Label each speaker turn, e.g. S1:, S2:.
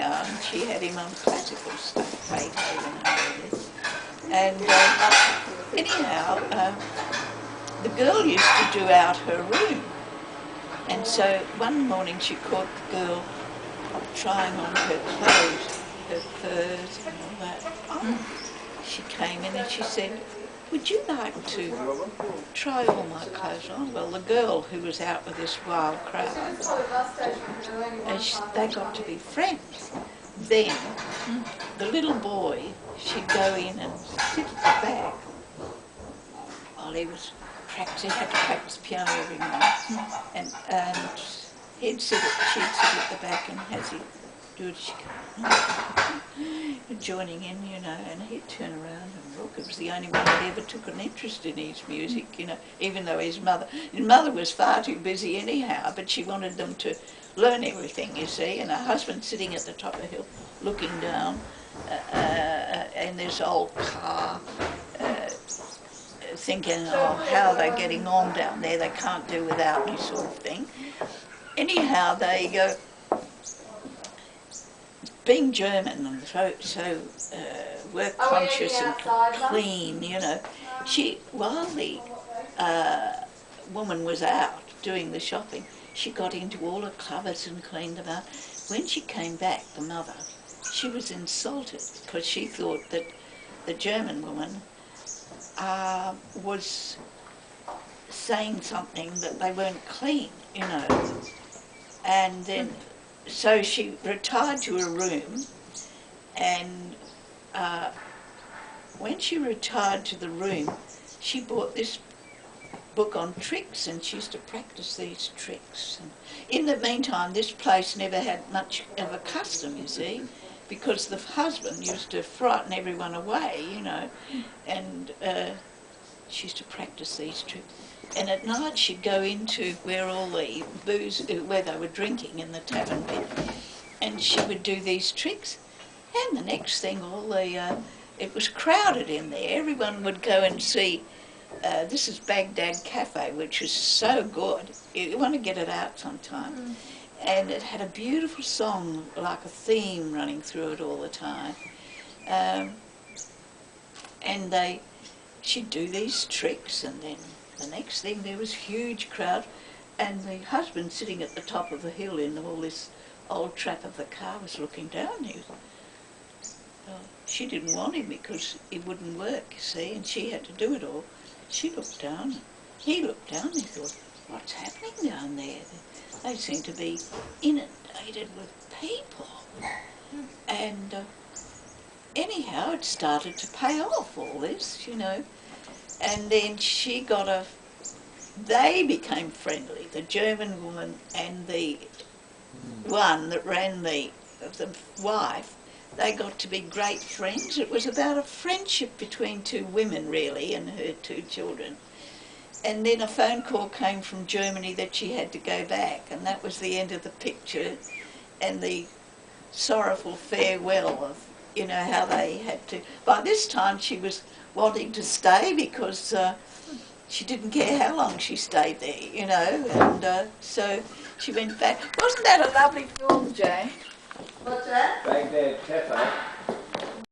S1: anyhow, she had him on classical stuff, Beethoven and all this. And anyhow, the girl used to do out her room. And so one morning she caught the girl trying on her clothes, her furs and all that. She came in and she said, "Would you like to try all my clothes on?" Well, the girl who was out with this wild crowd, they got to be friends. Then the little boy, she'd go in and sit at the back while he was practicing. He had to practice piano every night, and she'd sit at the back, and as he do it, she'd go, joining in, you know, and he'd turn around and look. It was the only one that ever took an interest in his music, you know, even though his mother was far too busy anyhow, but she wanted them to learn everything, you see, and her husband sitting at the top of the hill looking down in this old car, thinking, oh, how they're getting on down there, they can't do without me, sort of thing. Anyhow, they go, being German and so work conscious and clean, you know, while the woman was out doing the shopping, she got into all her cupboards and cleaned them out. When she came back, the mother, she was insulted because she thought that the German woman was saying something that they weren't clean, you know. And then, so she retired to her room, and when she retired to the room, she bought this book on tricks, and she used to practice these tricks. And in the meantime, this place never had much of a custom, you see, because the husband used to frighten everyone away, you know, and she used to practice these tricks. And at night she'd go into where all the booze, where they were drinking in the tavern bit, and she would do these tricks. And the next thing, it was crowded in there. Everyone would go and see. This is Baghdad Cafe, which is so good. You want to get it out sometime. And it had a beautiful song, like a theme running through it all the time. And she'd do these tricks, and then the next thing there was a huge crowd, and the husband sitting at the top of the hill in all this old trap of the car was looking down. She didn't want him because it wouldn't work, you see, and she had to do it all. She looked down, he looked down, and he thought, what's happening down there? They seem to be inundated with people. And anyhow, it started to pay off, all this, you know. And then they became friendly, the German woman and the one that ran the wife. They got to be great friends. It was about a friendship between two women, really, and her two children. And then a phone call came from Germany that she had to go back, and that was the end of the picture, and the sorrowful farewell of, you know, how they had to. By this time she was wanting to stay because she didn't care how long she stayed there, you know, and so she went back. Wasn't that a lovely film, Jane?
S2: What's that? Baghdad Cafe.